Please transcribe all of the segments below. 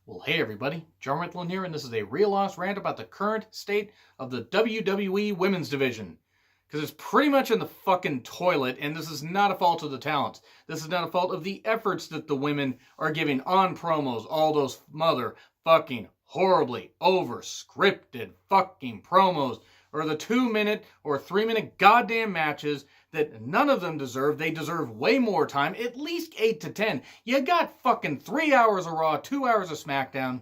Well, hey everybody, John Ritlin here, and this is a real lost rant about the current state of the WWE Women's Division. Because it's pretty much in the fucking toilet, and this is not a fault of the talents. This is not a fault of the efforts that the women are giving on promos, all those motherfucking horribly over-scripted fucking promos, or the 2-minute or 3-minute goddamn matches that none of them deserve. They deserve way more time, at least 8 to 10. You got fucking 3 hours of Raw, 2 hours of SmackDown,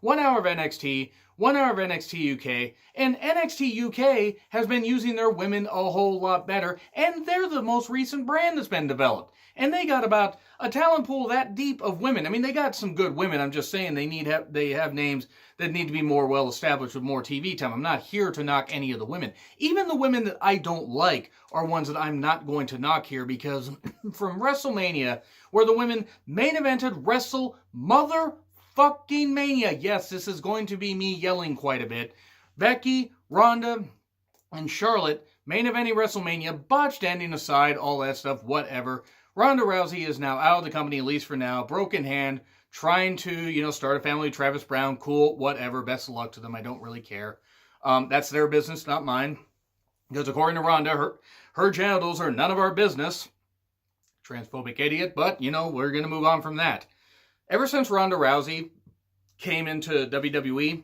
1 hour of NXT, 1 hour of NXT UK, and NXT UK has been using their women a whole lot better, and they're the most recent brand that's been developed. And they got about a talent pool that deep of women. I mean, they got some good women. I'm just saying they have names that need to be more well established with more TV time. I'm not here to knock any of the women. Even the women that I don't like are ones that I'm not going to knock here because from WrestleMania, where the women main evented Wrestle Motherfucking Mania. Yes, this is going to be me yelling quite a bit. Becky, Ronda, and Charlotte main eventing WrestleMania, botched ending aside, all that stuff, whatever. Ronda Rousey is now out of the company, at least for now. Broken hand, trying to, start a family. Travis Brown, cool, whatever. Best of luck to them. I don't really care. That's their business, not mine. Because according to Ronda, her genitals are none of our business. Transphobic idiot, but, we're going to move on from that. Ever since Ronda Rousey came into WWE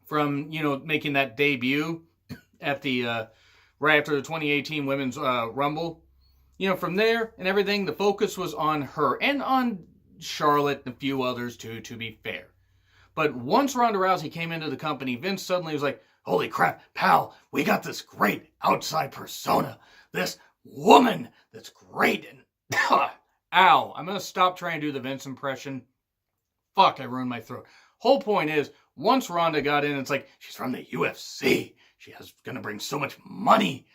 from, making that debut at the, right after the 2018 Women's Rumble, from there and everything, the focus was on her and on Charlotte and a few others too, to be fair. But once Ronda Rousey came into the company, Vince suddenly was like, holy crap, pal, we got this great outside persona. This woman that's great. And ow, I'm going to stop trying to do the Vince impression. Fuck, I ruined my throat. Whole point is, once Ronda got in, it's like, she's from the UFC. She is going to bring so much money,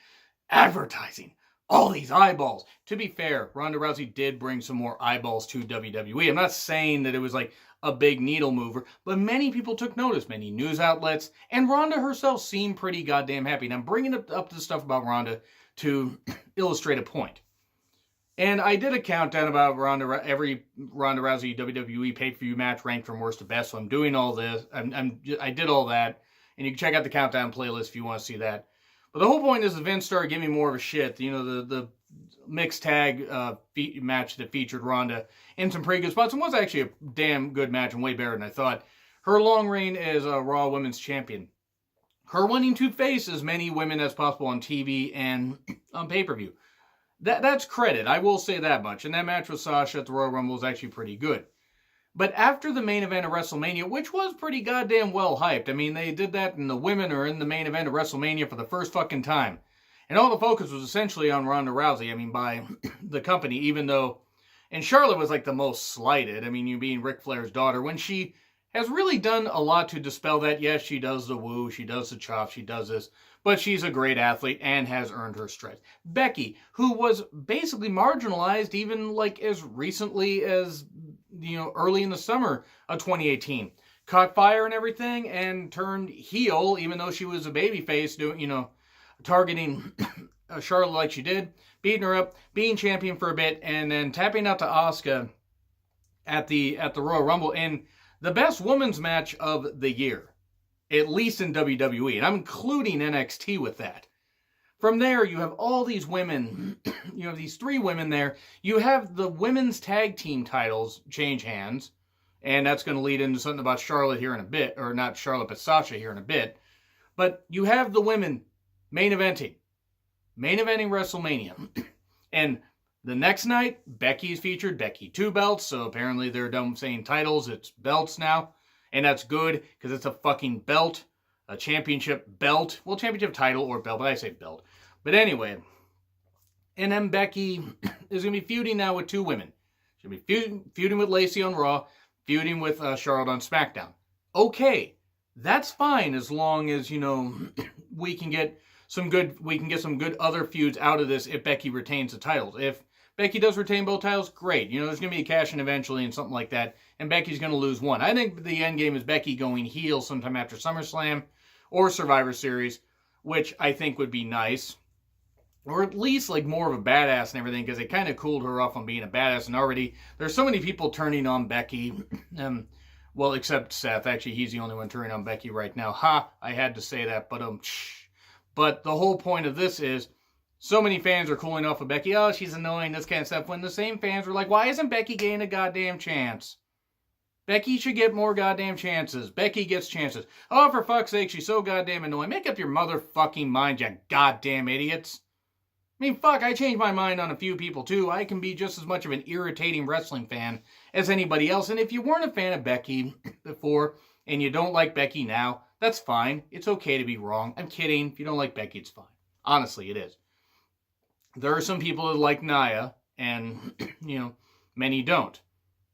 advertising, all these eyeballs. To be fair, Ronda Rousey did bring some more eyeballs to WWE. I'm not saying that it was like a big needle mover, but many people took notice, many news outlets, and Ronda herself seemed pretty goddamn happy. And I'm bringing up the stuff about Ronda to illustrate a point. And I did a countdown about every Ronda Rousey WWE pay-per-view match ranked from worst to best, so I'm doing all this. I did all that, and you can check out the countdown playlist if you want to see that. But the whole point is that Vince started giving me more of a shit. The mixed tag match that featured Ronda in some pretty good spots and was actually a damn good match and way better than I thought. Her long reign as a Raw Women's Champion. Her wanting to face as many women as possible on TV and on pay-per-view. That's credit. I will say that much. And that match with Sasha at the Royal Rumble was actually pretty good. But after the main event of WrestleMania, which was pretty goddamn well hyped. I mean, they did that and the women are in the main event of WrestleMania for the first fucking time. And all the focus was essentially on Ronda Rousey, by the company, even though... And Charlotte was like the most slighted. You being Ric Flair's daughter, when she has really done a lot to dispel that. Yes, she does the woo, she does the chop, she does this. But she's a great athlete and has earned her stripes. Becky, who was basically marginalized even like as recently as... early in the summer of 2018. Caught fire and everything and turned heel, even though she was a babyface, targeting Charlotte like she did, beating her up, being champion for a bit, and then tapping out to Asuka at the Royal Rumble in the best women's match of the year, at least in WWE, and I'm including NXT with that. From there, you have all these women, you have these 3 women there. You have the women's tag team titles change hands, and that's going to lead into something about Charlotte here in a bit, or not Charlotte, but Sasha here in a bit. But you have the women main eventing WrestleMania. And the next night, Becky's featured, Becky 2 belts, so apparently they're done saying titles, it's belts now. And that's good, because it's a fucking belt. A championship belt. Well, championship title or belt, but I say belt. But anyway. And then Becky is going to be feuding now with 2 women. She's going to be feuding with Lacey on Raw, feuding with Charlotte on SmackDown. Okay, that's fine as long as, we can get some good other feuds out of this if Becky retains the titles. If Becky does retain both titles, great. There's going to be a cash-in eventually and something like that, and Becky's going to lose one. I think the end game is Becky going heel sometime after SummerSlam or Survivor Series, which I think would be nice. Or at least like more of a badass and everything, because they kind of cooled her off on being a badass, and already there's so many people turning on Becky. Well, except Seth. Actually, he's the only one turning on Becky right now. Ha! I had to say that, but the whole point of this is, so many fans are cooling off of Becky. Oh, she's annoying, this kind of stuff. When the same fans were like, why isn't Becky getting a goddamn chance? Becky should get more goddamn chances. Becky gets chances. Oh, for fuck's sake, she's so goddamn annoying. Make up your motherfucking mind, you goddamn idiots. I mean, fuck, I changed my mind on a few people too. I can be just as much of an irritating wrestling fan as anybody else. And if you weren't a fan of Becky before and you don't like Becky now, that's fine. It's okay to be wrong. I'm kidding. If you don't like Becky, it's fine. Honestly, it is. There are some people that like Nia, and, many don't.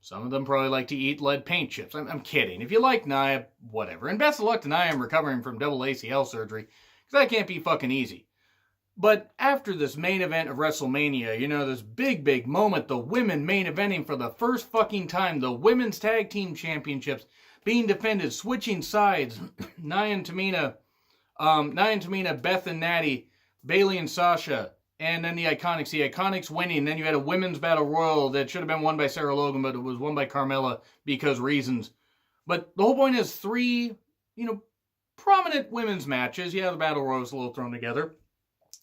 Some of them probably like to eat lead paint chips. I'm kidding. If you like Nia, whatever. And best of luck to Nia. I'm recovering from double ACL surgery, because that can't be fucking easy. But after this main event of WrestleMania, this big moment, the women main eventing for the first fucking time, the Women's Tag Team Championships being defended, switching sides, Nia and Tamina, Beth and Natty, Bayley and Sasha, and then the Iconics winning. Then you had a women's battle royal that should have been won by Sarah Logan, but it was won by Carmella because reasons. But the whole point is 3, prominent women's matches. Yeah, the battle royal was a little thrown together,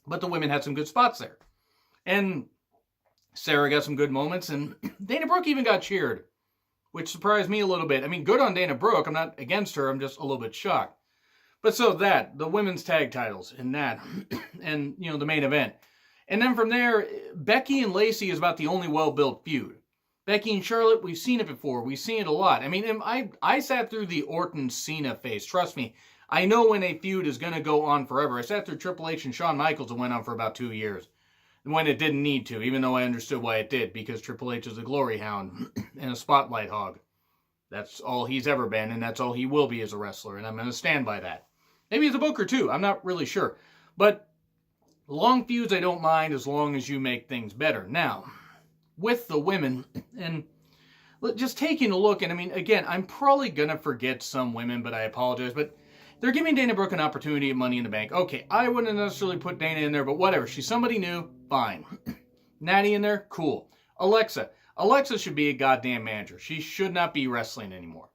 but the women had some good spots there. And Sarah got some good moments, and Dana Brooke even got cheered, which surprised me a little bit. I mean, good on Dana Brooke. I'm not against her. I'm just a little bit shocked. But so the women's tag titles, and that, and, the main event. And then from there, Becky and Lacey is about the only well-built feud. Becky and Charlotte, we've seen it before. We've seen it a lot. I mean, I sat through the Orton-Cena phase. Trust me, I know when a feud is going to go on forever. I sat through Triple H and Shawn Michaels and went on for about 2 years. When it didn't need to, even though I understood why it did, because Triple H is a glory hound and a spotlight hog. That's all he's ever been, and that's all he will be as a wrestler, and I'm going to stand by that. Maybe as a booker, too. I'm not really sure. But long feuds I don't mind as long as you make things better. Now, with the women, and just taking a look, and I mean, again, I'm probably going to forget some women, but I apologize, but they're giving Dana Brooke an opportunity at Money in the Bank. Okay, I wouldn't necessarily put Dana in there, but whatever. She's somebody new, fine. Natty in there, cool. Alexa should be a goddamn manager. She should not be wrestling anymore.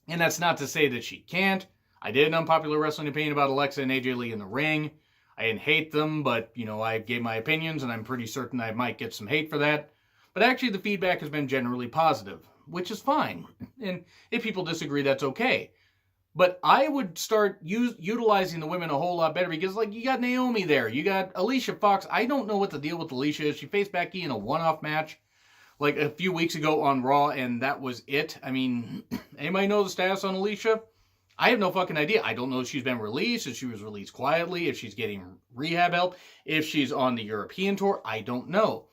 And that's not to say that she can't. I did an unpopular wrestling opinion about Alexa and AJ Lee in the ring. I didn't hate them, but, I gave my opinions, and I'm pretty certain I might get some hate for that. But actually, the feedback has been generally positive, which is fine. And if people disagree, that's okay. But I would start utilizing the women a whole lot better, because, you got Naomi there. You got Alicia Fox. I don't know what the deal with Alicia is. She faced Becky in a one-off match, a few weeks ago on Raw, and that was it. I mean, anybody know the status on Alicia? I have no fucking idea. I don't know if she's been released, if she was released quietly, if she's getting rehab help, if she's on the European tour. I don't know.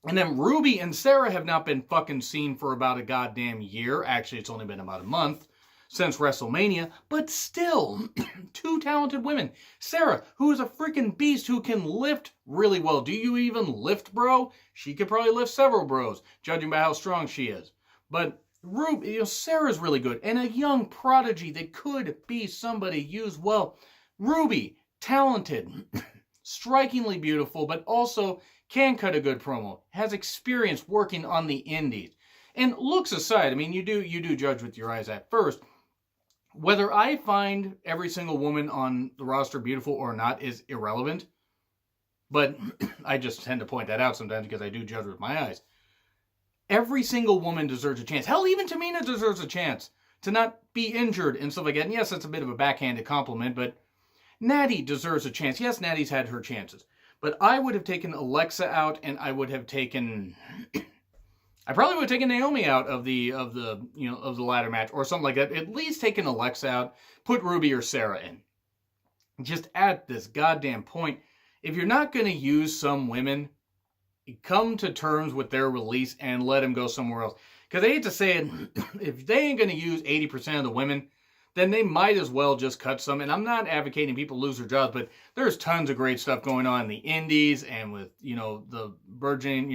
And then Ruby and Sarah have not been fucking seen for about a goddamn year. Actually, it's only been about a month since WrestleMania. But still, 2 talented women. Sarah, who is a freaking beast who can lift really well. Do you even lift, bro? She could probably lift several bros, judging by how strong she is. But Ruby, Sarah's really good, and a young prodigy that could be somebody used well. Ruby, talented, strikingly beautiful, but also can cut a good promo, has experience working on the indies. And looks aside, I mean, you do judge with your eyes at first. Whether I find every single woman on the roster beautiful or not is irrelevant, but I just tend to point that out sometimes because I do judge with my eyes. Every single woman deserves a chance. Hell, even Tamina deserves a chance to not be injured and stuff like that. And yes, that's a bit of a backhanded compliment, but Natty deserves a chance. Yes, Natty's had her chances. But I would have taken Alexa out, and I would have taken... I probably would have taken Naomi out of the ladder match or something like that. At least taken Alexa out, put Ruby or Sarah in. Just at this goddamn point, if you're not going to use some women, come to terms with their release and let them go somewhere else. Because I hate to say it, if they ain't going to use 80% of the women, then they might as well just cut some. And I'm not advocating people lose their jobs, but there's tons of great stuff going on in the indies and with, the burgeoning,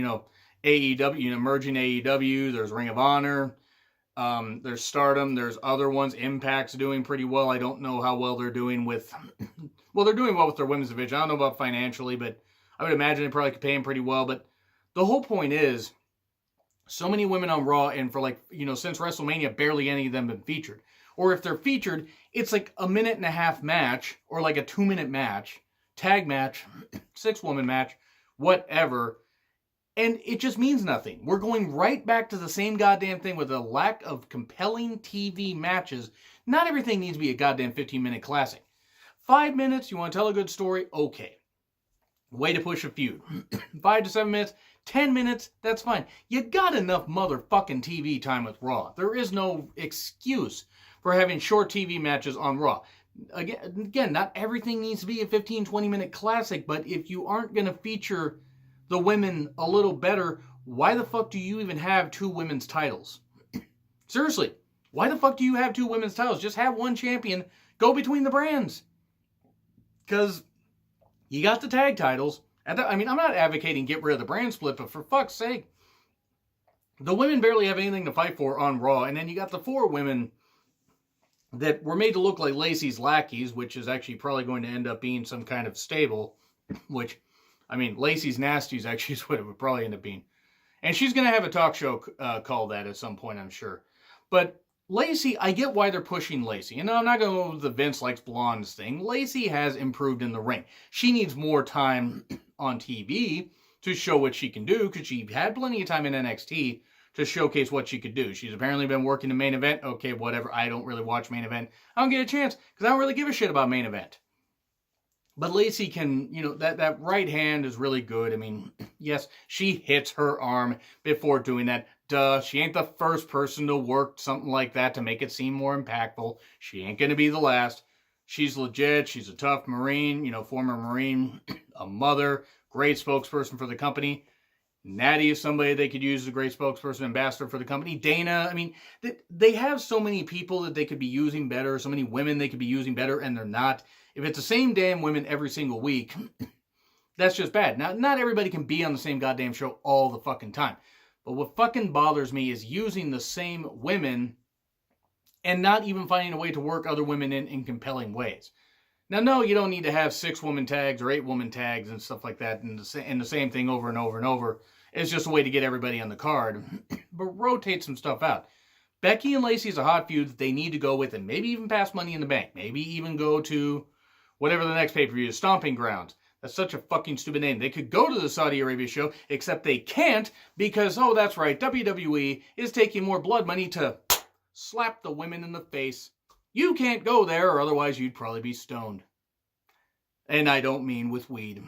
AEW, emerging AEW. There's Ring of Honor. There's Stardom. There's other ones. Impact's doing pretty well. I don't know how well they're doing with, they're doing well with their women's division. I don't know about financially, but I would imagine they probably could pay them pretty well. But the whole point is, So many women on Raw, and for like, since WrestleMania, barely any of them been featured. Or if they're featured, it's like a 1.5-minute match, or like a 2-minute match, tag match, 6-woman match, whatever. And it just means nothing. We're going right back to the same goddamn thing with a lack of compelling TV matches. Not everything needs to be a goddamn 15-minute classic. 5 minutes, you want to tell a good story? Okay. Way to push a feud. 5 to 7 minutes, 10 minutes, that's fine. You got enough motherfucking TV time with Raw. There is no excuse for having short TV matches on Raw. Again, not everything needs to be a 15, 20-minute classic, but if you aren't going to feature the women a little better, why the fuck do you even have 2 women's titles? Seriously, why the fuck do you have 2 women's titles? Just have one champion go between the brands. Because you got the tag titles. I mean, I'm not advocating get rid of the brand split, but for fuck's sake, the women barely have anything to fight for on Raw, and then you got the 4 women that were made to look like Lacey's lackeys, which is actually probably going to end up being some kind of stable, which, I mean, Lacey's Nasties actually is what it would probably end up being. And she's going to have a talk show called that at some point, I'm sure. But Lacey, I get why they're pushing Lacey. And I'm not going to go with the Vince likes blondes thing. Lacey has improved in the ring. She needs more time on TV to show what she can do, because she had plenty of time in NXT to showcase what she could do. She's apparently been working the main event. Okay, whatever. I don't really watch main event. I don't get a chance, because I don't really give a shit about main event. But Lacey can, that right hand is really good. I mean, yes, she hits her arm before doing that. Duh, she ain't the first person to work something like that to make it seem more impactful. She ain't going to be the last. She's legit. She's a tough Marine, former Marine, a mother, great spokesperson for the company. Natty is somebody they could use as a great spokesperson, ambassador for the company. Dana, I mean, they have so many people that they could be using better, so many women they could be using better, and they're not. If it's the same damn women every single week, that's just bad. Now, not everybody can be on the same goddamn show all the fucking time. But what fucking bothers me is using the same women and not even finding a way to work other women in compelling ways. Now, no, you don't need to have 6-woman tags or 8-woman tags and stuff like that and the same thing over and over and over. It's just a way to get everybody on the card. But rotate some stuff out. Becky and Lacey is a hot feud that they need to go with, and maybe even pass Money in the Bank. Maybe even go to whatever the next pay-per-view is, Stomping Grounds. That's such a fucking stupid name. They could go to the Saudi Arabia show, except they can't because, oh, that's right, WWE is taking more blood money to slap the women in the face. You can't go there, or otherwise you'd probably be stoned. And I don't mean with weed.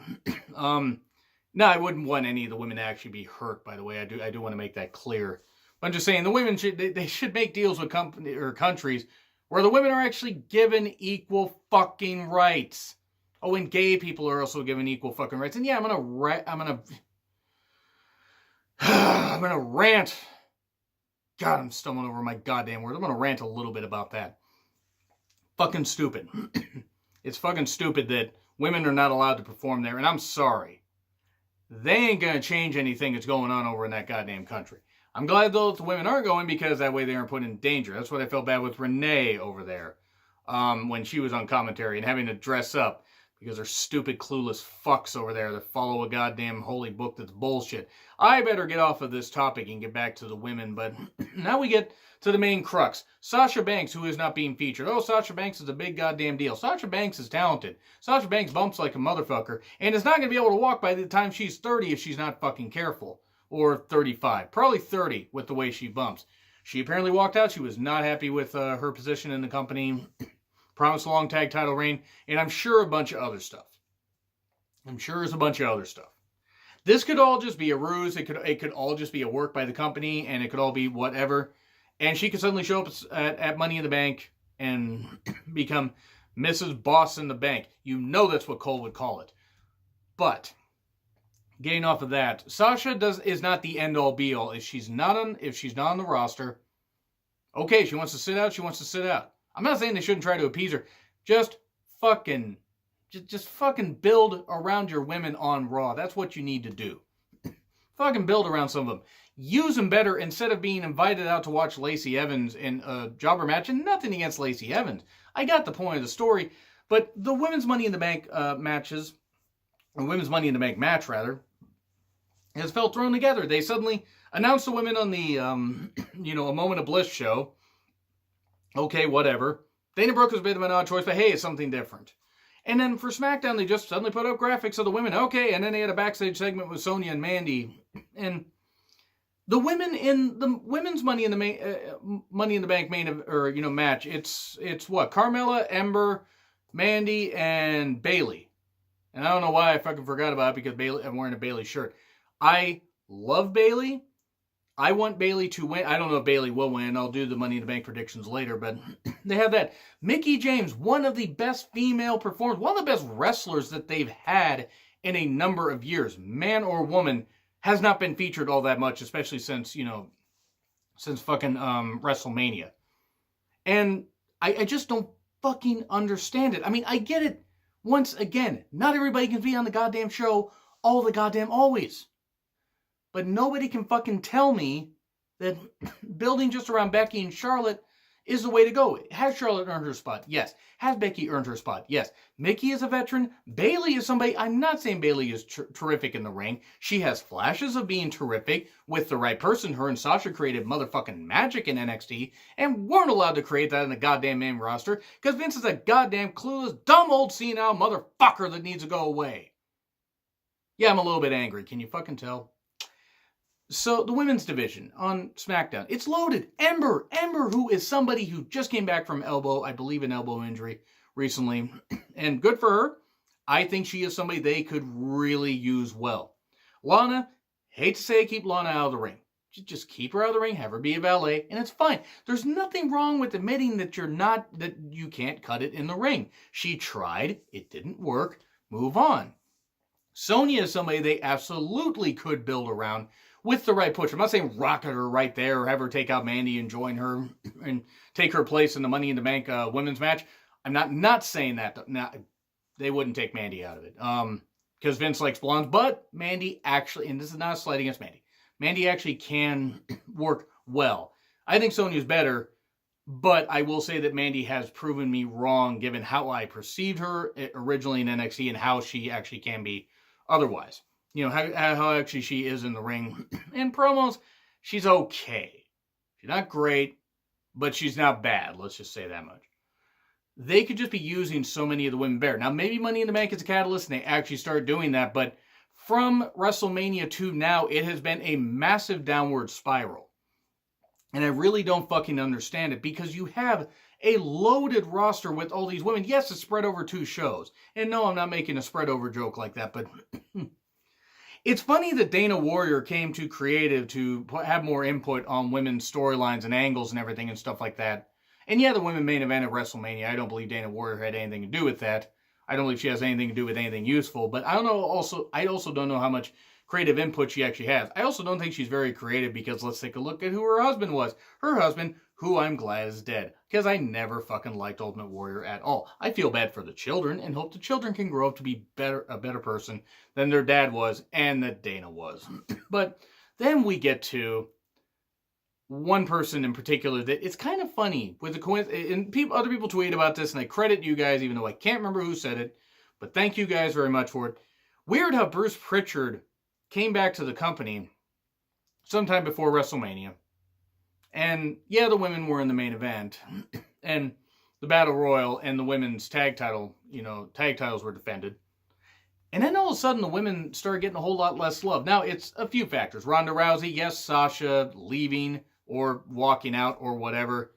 No, I wouldn't want any of the women to actually be hurt, by the way. I do want to make that clear. I'm just saying, the women should make deals with countries where the women are actually given equal fucking rights. Oh, and gay people are also given equal fucking rights. And yeah, I'm gonna rant. God, I'm stumbling over my goddamn words. I'm gonna rant a little bit about that. Fucking stupid. It's fucking stupid that women are not allowed to perform there, and I'm sorry. They ain't gonna change anything that's going on over in that goddamn country. I'm glad, though, that the women are going, because that way they aren't put in danger. That's what I felt bad with Renee over there when she was on commentary and having to dress up because they're stupid, clueless fucks over there that follow a goddamn holy book that's bullshit. I better get off of this topic and get back to the women, but now we get to the main crux. Sasha Banks, who is not being featured. Oh, Sasha Banks is a big goddamn deal. Sasha Banks is talented. Sasha Banks bumps like a motherfucker, and is not going to be able to walk by the time she's 30 if she's not fucking careful. Or 35. Probably 30 with the way she bumps. She apparently walked out. She was not happy with her position in the company. Promised a long tag title reign. And I'm sure a bunch of other stuff. This could all just be a ruse. It could all just be a work by the company. And it could all be whatever. And she could suddenly show up at Money in the Bank and become Mrs. Boss in the Bank. You know that's what Cole would call it. But getting off of that, Sasha is not the end-all be-all. If she's not on the roster, okay, she wants to sit out, I'm not saying they shouldn't try to appease her. Just fucking build around your women on Raw. That's what you need to do. Fucking build around some of them. Use them better instead of being invited out to watch Lacey Evans in a jobber match. And nothing against Lacey Evans. I got the point of the story. But the women's Money in the Bank women's Money in the Bank match, rather, has felt thrown together. They suddenly, Announce the women on the, A Moment of Bliss show. Okay, whatever. Dana Brooke was a bit of an odd choice, but hey, it's something different. And then for SmackDown, they just suddenly put up graphics of the women. Okay, and then they had a backstage segment with Sonya and Mandy. And the women in the women's Money in the Bank match. It's what? Carmella, Ember, Mandy, and Bayley. And I don't know why I fucking forgot about it because I'm wearing a Bayley shirt. I love Bayley. I want Bayley to win. I don't know if Bayley will win. I'll do the Money in the Bank predictions later, but they have that. Mickie James, one of the best female performers, one of the best wrestlers that they've had in a number of years, man or woman, has not been featured all that much, especially since fucking WrestleMania. And I just don't fucking understand it. I mean, I get it. Once again, not everybody can be on the goddamn show all the goddamn always. But nobody can fucking tell me that building just around Becky and Charlotte is the way to go. Has Charlotte earned her spot? Yes. Has Becky earned her spot? Yes. Mickie is a veteran. Bayley is somebody. I'm not saying Bayley is terrific in the ring. She has flashes of being terrific with the right person. Her and Sasha created motherfucking magic in NXT and weren't allowed to create that in the goddamn main roster because Vince is a goddamn clueless, dumb old senile motherfucker that needs to go away. Yeah, I'm a little bit angry. Can you fucking tell? So, the women's division on SmackDown, it's loaded. Ember, who is somebody who just came back from I believe an elbow injury recently, and good for her. I think she is somebody they could really use well. Lana, hate to say keep Lana out of the ring. Just keep her out of the ring, have her be a valet, and it's fine. There's nothing wrong with admitting that you can't cut it in the ring. She tried, it didn't work, move on. Sonya is somebody they absolutely could build around with the right push. I'm not saying rocket her right there or have her take out Mandy and join her and take her place in the Money in the Bank women's match. I'm not saying that. They wouldn't take Mandy out of it. Because Vince likes blondes. But Mandy actually, and this is not a slight against Mandy, Mandy actually can work well. I think Sonya's better, but I will say that Mandy has proven me wrong given how I perceived her originally in NXT and how she actually can be otherwise. You know, how actually she is in the ring. In promos, she's okay. She's not great, but she's not bad. Let's just say that much. They could just be using so many of the women better. Now, maybe Money in the Bank is a catalyst, and they actually start doing that, but from WrestleMania to now, it has been a massive downward spiral. And I really don't fucking understand it, because you have a loaded roster with all these women. Yes, it's spread over 2 shows. And no, I'm not making a spread over joke like that, but it's funny that Dana Warrior came to creative to have more input on women's storylines and angles and everything and stuff like that. And yeah, the women main event at WrestleMania, I don't believe Dana Warrior had anything to do with that. I don't believe she has anything to do with anything useful, but I also don't know how much creative input she actually has. I also don't think she's very creative because let's take a look at who her husband was. Her husband, who I'm glad is dead, because I never fucking liked Ultimate Warrior at all. I feel bad for the children and hope the children can grow up to be a better person than their dad was and that Dana was. But then we get to one person in particular that it's kind of funny with the coincidence, and other people tweet about this, and I credit you guys, even though I can't remember who said it, but thank you guys very much for it. Weird how Bruce Pritchard came back to the company sometime before WrestleMania. And yeah, the women were in the main event. And the Battle Royal and the women's tag titles were defended. And then all of a sudden, the women started getting a whole lot less love. Now, it's a few factors. Ronda Rousey, yes, Sasha leaving or walking out or whatever.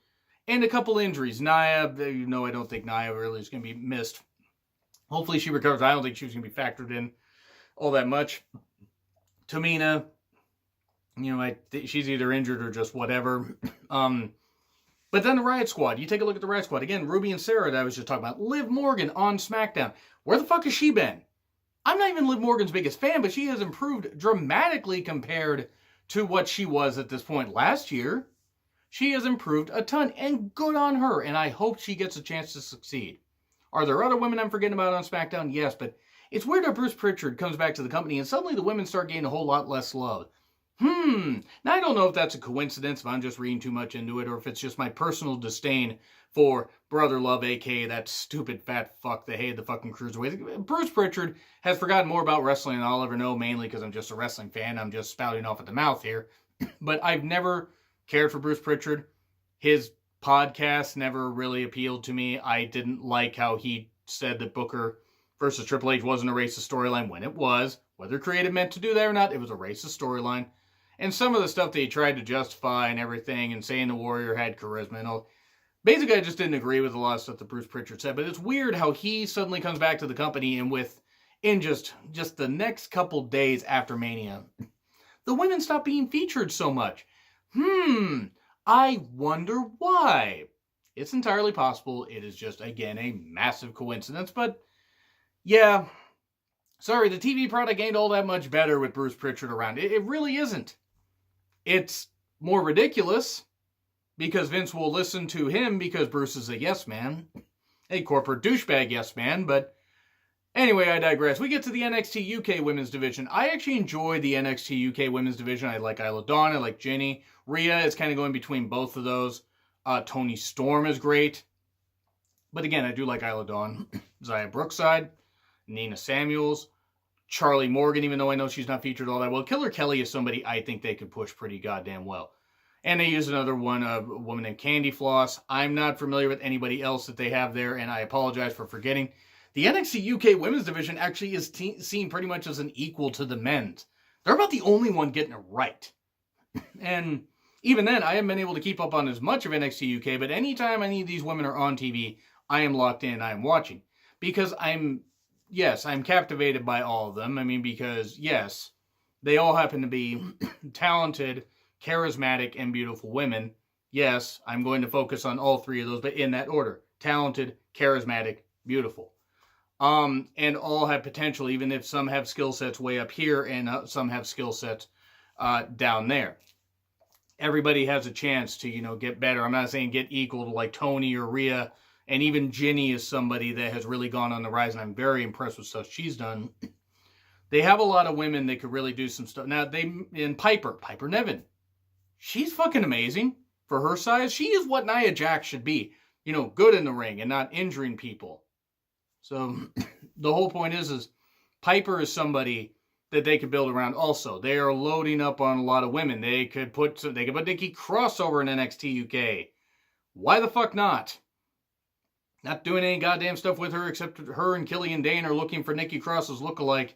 And a couple injuries. Nia, I don't think Nia really is going to be missed. Hopefully she recovers. I don't think she was going to be factored in all that much. Tamina, she's either injured or just whatever. But then the Riot Squad. You take a look at the Riot Squad. Again, Ruby and Sarah that I was just talking about. Liv Morgan on SmackDown. Where the fuck has she been? I'm not even Liv Morgan's biggest fan, but she has improved dramatically compared to what she was at this point last year. She has improved a ton, and good on her, and I hope she gets a chance to succeed. Are there other women I'm forgetting about on SmackDown? Yes, but it's weird that Bruce Pritchard comes back to the company and suddenly the women start getting a whole lot less love. Now, I don't know if that's a coincidence, if I'm just reading too much into it, or if it's just my personal disdain for Brother Love, a.k.a. that stupid fat fuck that hated the fucking Cruiserweight. Bruce Pritchard has forgotten more about wrestling than I'll ever know, mainly because I'm just a wrestling fan. I'm just spouting off at the mouth here. But I've never cared for Bruce Pritchard. His podcast never really appealed to me. I didn't like how he said that Booker versus Triple H wasn't a racist storyline when it was. Whether creative meant to do that or not, it was a racist storyline. And some of the stuff that he tried to justify and everything, and saying the Warrior had charisma and all. Basically, I just didn't agree with a lot of stuff that Bruce Pritchard said. But it's weird how he suddenly comes back to the company and in just the next couple days after Mania, the women stop being featured so much. I wonder why. It's entirely possible. It is just, again, a massive coincidence. But, yeah, sorry, the TV product ain't all that much better with Bruce Pritchard around. It really isn't. It's more ridiculous because Vince will listen to him because Bruce is a yes man. A corporate douchebag yes man, but anyway, I digress. We get to the NXT UK Women's Division. I actually enjoy the NXT UK Women's Division. I like Isla Dawn. I like Jenny. Rhea is kind of going between both of those. Toni Storm is great. But again, I do like Isla Dawn. Xia Brookside. Nina Samuels. Charlie Morgan, even though I know she's not featured all that well. Killer Kelly is somebody I think they could push pretty goddamn well. And they use another one, a woman named Candy Floss. I'm not familiar with anybody else that they have there, and I apologize for forgetting. The NXT UK Women's Division actually is seen pretty much as an equal to the men's. They're about the only one getting it right. And even then, I haven't been able to keep up on as much of NXT UK, but anytime any of these women are on TV, I am locked in, I am watching. Because I'm captivated by all of them. I mean, because, yes, they all happen to be talented, charismatic, and beautiful women. Yes, I'm going to focus on all three of those, but in that order. Talented, charismatic, beautiful. And all have potential, even if some have skill sets way up here and some have skill sets down there. Everybody has a chance to, get better. I'm not saying get equal to like Toni or Rhea, and even Ginny is somebody that has really gone on the rise, and I'm very impressed with stuff she's done. They have a lot of women that could really do some stuff. Now, Piper Niven, she's fucking amazing for her size. She is what Nia Jax should be. Good in the ring and not injuring people. So the whole point is Piper is somebody that they could build around also. They are loading up on a lot of women. They could put Nikki Cross over in NXT UK. Why the fuck not? Not doing any goddamn stuff with her except her and Killian Dane are looking for Nikki Cross's lookalike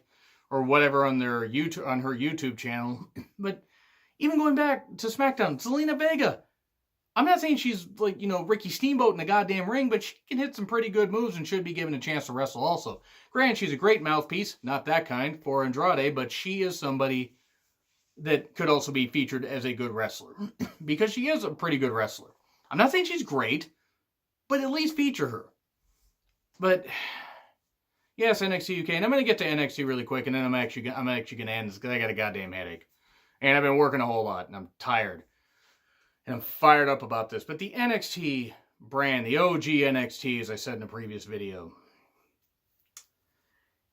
or whatever on her YouTube channel. But even going back to SmackDown, Zelina Vega. I'm not saying she's like, Ricky Steamboat in the goddamn ring, but she can hit some pretty good moves and should be given a chance to wrestle also. Granted, she's a great mouthpiece, not that kind, for Andrade, but she is somebody that could also be featured as a good wrestler. Because she is a pretty good wrestler. I'm not saying she's great, but at least feature her. But, yes, NXT UK, and I'm going to get to NXT really quick, and then I'm actually going to end this, because I got a goddamn headache. And I've been working a whole lot, and I'm tired. And I'm fired up about this. But the NXT brand, the OG NXT, as I said in a previous video,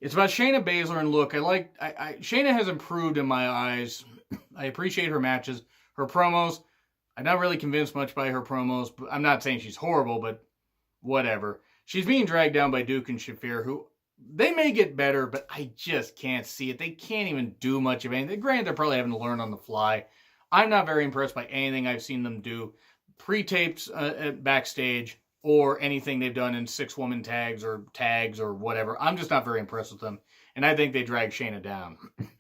it's about Shayna Baszler. And look, Shayna has improved in my eyes. I appreciate her matches, her promos. I'm not really convinced much by her promos. But I'm not saying she's horrible, but whatever. She's being dragged down by Duke and Shafir, who they may get better, but I just can't see it. They can't even do much of anything. Granted, they're probably having to learn on the fly. I'm not very impressed by anything I've seen them do, pre-taped backstage, or anything they've done in 6-woman tags or whatever. I'm just not very impressed with them, and I think they drag Shayna down.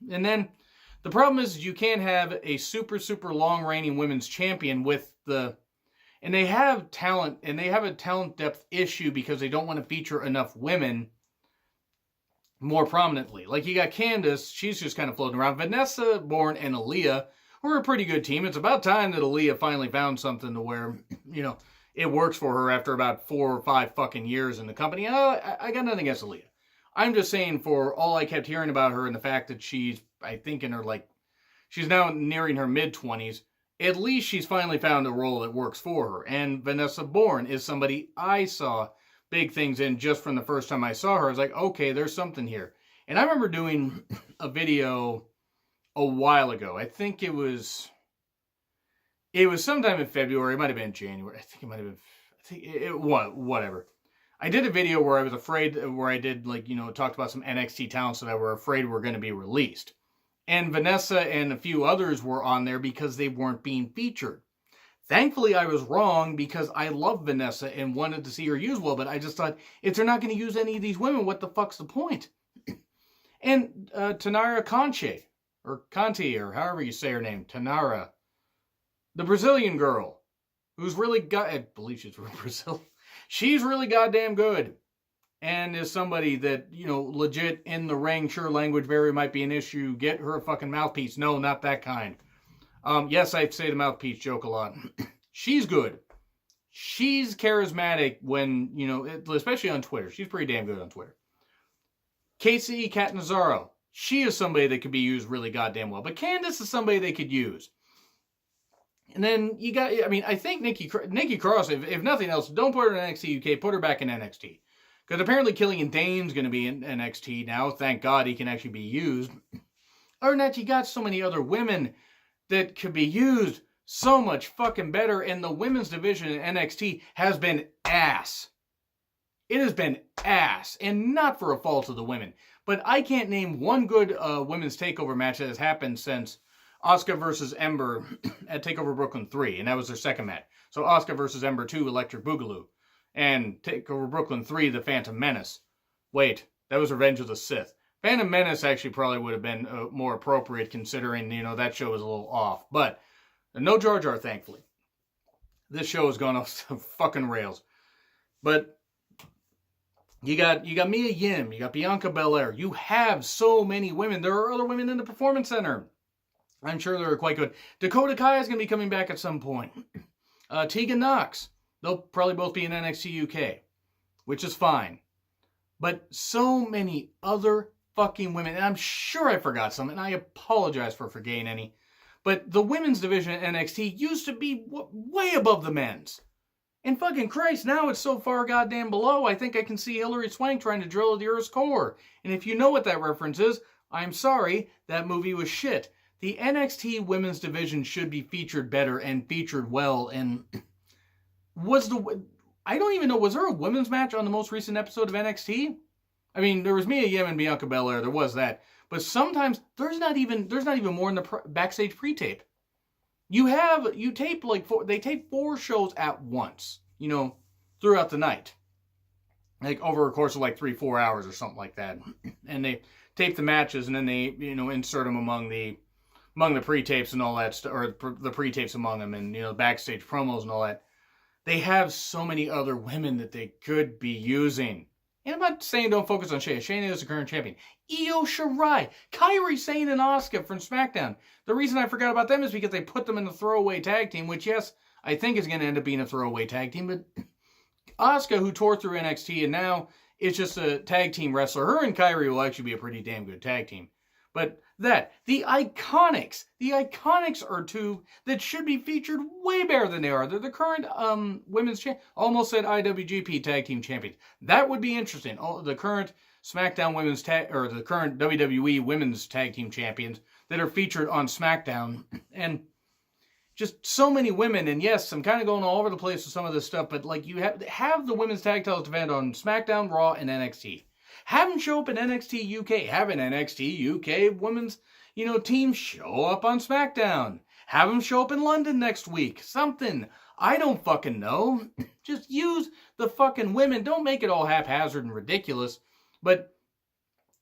And then, the problem is you can't have a super, super long-reigning women's champion and they have talent, and they have a talent depth issue because they don't want to feature enough women more prominently. Like, you got Candice, she's just kind of floating around. Vanessa, Bourne, and Aaliyah, we're a pretty good team. It's about time that Aaliyah finally found something to where, it works for her after about 4 or 5 fucking years in the company. I got nothing against Aaliyah. I'm just saying, for all I kept hearing about her and the fact that she's, I think she's now nearing her mid-20s, at least she's finally found a role that works for her. And Vanessa Bourne is somebody I saw big things in just from the first time I saw her. I was like, okay, there's something here. And I remember doing a video a while ago. I think it was sometime in February. It might have been January. I think it might have been, whatever. I did a video where I was afraid, where I did talked about some NXT talents that I were afraid were going to be released. And Vanessa and a few others were on there because they weren't being featured. Thankfully, I was wrong because I love Vanessa and wanted to see her use well, but I just thought, if they're not going to use any of these women, what the fuck's the point? And Tanara Conche, or Conti, or however you say her name, Tanara, the Brazilian girl, who's really I believe she's from Brazil. She's really goddamn good. And is somebody that, legit in the ring, sure, language barrier might be an issue. Get her a fucking mouthpiece. No, not that kind. Yes, I say the mouthpiece joke a lot. She's good. She's charismatic when, especially on Twitter. She's pretty damn good on Twitter. Casey Catanzaro. She is somebody that could be used really goddamn well. But Candice is somebody they could use. And then you got, I think Nikki Cross, if nothing else, don't put her in NXT UK, put her back in NXT. Because apparently Killian Dane's going to be in NXT now. Thank God he can actually be used. Other than that, you got so many other women that could be used so much fucking better. And the women's division in NXT has been ass. It has been ass. And not for a fault of the women. But I can't name one good women's takeover match that has happened since Asuka versus Ember at TakeOver Brooklyn 3. And that was their second match. So Asuka versus Ember 2, Electric Boogaloo. And TakeOver Brooklyn 3, The Phantom Menace. Wait, that was Revenge of the Sith. Phantom Menace actually probably would have been more appropriate considering, that show was a little off. But no Jar Jar, thankfully. This show has gone off the fucking rails. But you got Mia Yim, you got Bianca Belair. You have so many women. There are other women in the Performance Center. I'm sure they're quite good. Dakota Kai is going to be coming back at some point. Tegan Nox. They'll probably both be in NXT UK, which is fine. But so many other fucking women, and I'm sure I forgot some, and I apologize for forgetting any, but the women's division at NXT used to be way above the men's. And fucking Christ, now it's so far goddamn below, I think I can see Hilary Swank trying to drill at the Earth's core. And if you know what that reference is, I'm sorry, that movie was shit. The NXT women's division should be featured better and featured well, and I don't even know, was there a women's match on the most recent episode of NXT? There was Mia Yim and Bianca Belair, there was that. But sometimes there's not even more in the backstage pre-tape. They tape 4 shows at once, throughout the night. Like over a course of 3-4 hours or something like that. And they tape the matches and then they, insert them among the pre-tapes and all that stuff, or the pre-tapes among them and, backstage promos and all that. They have so many other women that they could be using. And I'm not saying don't focus on Shayna. Shayna is the current champion. Io Shirai, Kairi Sane, and Asuka from SmackDown. The reason I forgot about them is because they put them in the throwaway tag team, which, yes, I think is going to end up being a throwaway tag team. But Asuka, who tore through NXT and now is just a tag team wrestler, her and Kairi will actually be a pretty damn good tag team. But the Iconics are two that should be featured way better than they are. They're the current women's almost said IWGP tag team champions. That would be interesting. The current SmackDown women's or the current WWE women's tag team champions that are featured on SmackDown, and just so many women. And yes, I'm kind of going all over the place with some of this stuff, but you have the women's tag titles defended on SmackDown, Raw, and NXT. Have them show up in NXT UK. Have an NXT UK women's, team show up on SmackDown. Have them show up in London next week. Something. I don't fucking know. Just use the fucking women. Don't make it all haphazard and ridiculous. But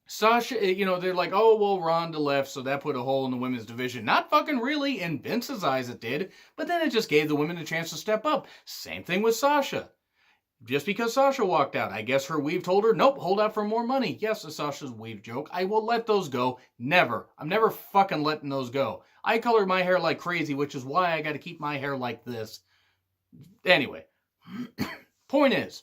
Sasha, they're like, oh, well, Ronda left, so that put a hole in the women's division. Not fucking really. In Vince's eyes it did. But then it just gave the women a chance to step up. Same thing with Sasha. Just because Sasha walked out, I guess her weave told her, nope, hold out for more money. Yes, a Sasha's weave joke. I will let those go. Never. I'm never fucking letting those go. I color my hair like crazy, which is why I got to keep my hair like this. Anyway, point is,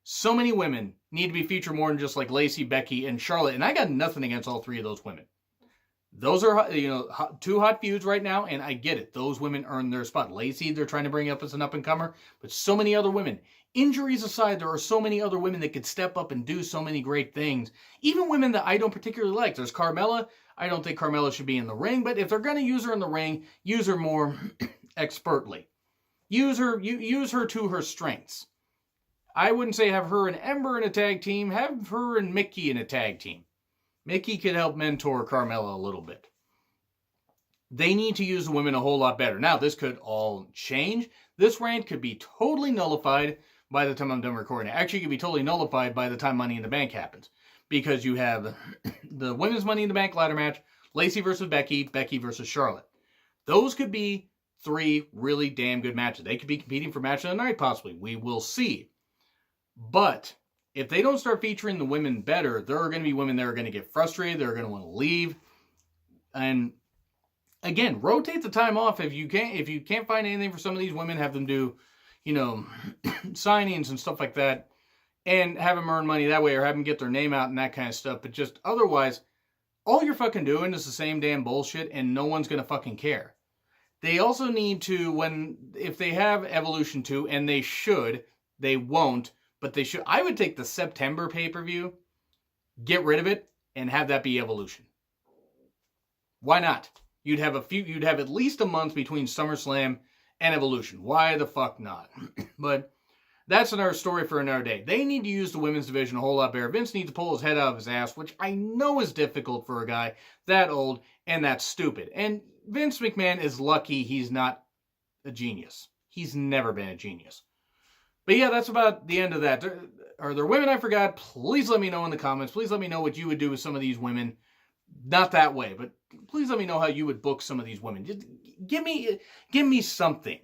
so many women need to be featured more than just like Lacey, Becky, and Charlotte. And I got nothing against all 3 of those women. Those are, 2 hot feuds right now, and I get it. Those women earn their spot. Lacey, they're trying to bring up as an up-and-comer, but so many other women. Injuries aside, there are so many other women that could step up and do so many great things. Even women that I don't particularly like. There's Carmella. I don't think Carmella should be in the ring, but if they're going to use her in the ring, use her more expertly. Use her to her strengths. I wouldn't say have her and Ember in a tag team. Have her and Mickey in a tag team. Mickey could help mentor Carmella a little bit. They need to use the women a whole lot better. Now, this could all change. This rant could be totally nullified by the time I'm done recording. Actually, it could be totally nullified by the time Money in the Bank happens. Because you have the women's Money in the Bank ladder match, Lacey versus Becky, Becky versus Charlotte. Those could be 3 really damn good matches. They could be competing for match of the night, possibly. We will see. But if they don't start featuring the women better, there are going to be women that are going to get frustrated. They're going to want to leave. And again, rotate the time off if you can't find anything for some of these women, have them do, signings and stuff like that, and have them earn money that way, or have them get their name out and that kind of stuff. But just otherwise, all you're fucking doing is the same damn bullshit, and no one's gonna fucking care. They also need to, if they have Evolution 2, and they should, they won't, but they should. I would take the September pay-per-view, get rid of it, and have that be Evolution. Why not? You'd have at least a month between SummerSlam and Evolution. Why the fuck not? But that's another story for another day. They need to use the women's division a whole lot better. Vince needs to pull his head out of his ass, which I know is difficult for a guy that old and that stupid. And Vince McMahon is lucky he's not a genius. He's never been a genius. But yeah, that's about the end of that. Are there women I forgot? Please let me know in the comments. Please let me know what you would do with some of these women. Not that way, but please let me know how you would book some of these women. Just give me something.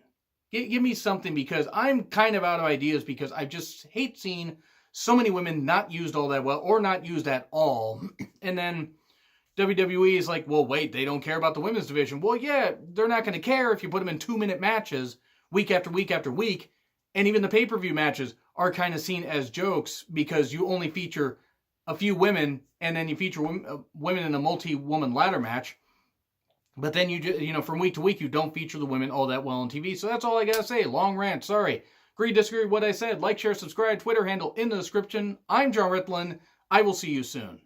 Give me something, because I'm kind of out of ideas, because I just hate seeing so many women not used all that well, or not used at all. And then WWE is like, well, wait, they don't care about the women's division. Well, yeah, they're not going to care if you put them in 2-minute matches week after week after week. And even the pay-per-view matches are kind of seen as jokes, because you only feature a few women, and then you feature women in a multi-woman ladder match. But then from week to week, you don't feature the women all that well on TV. So that's all I gotta say. Long rant. Sorry. Agree, disagree with what I said. Like, share, subscribe. Twitter handle in the description. I'm John Ritlin. I will see you soon.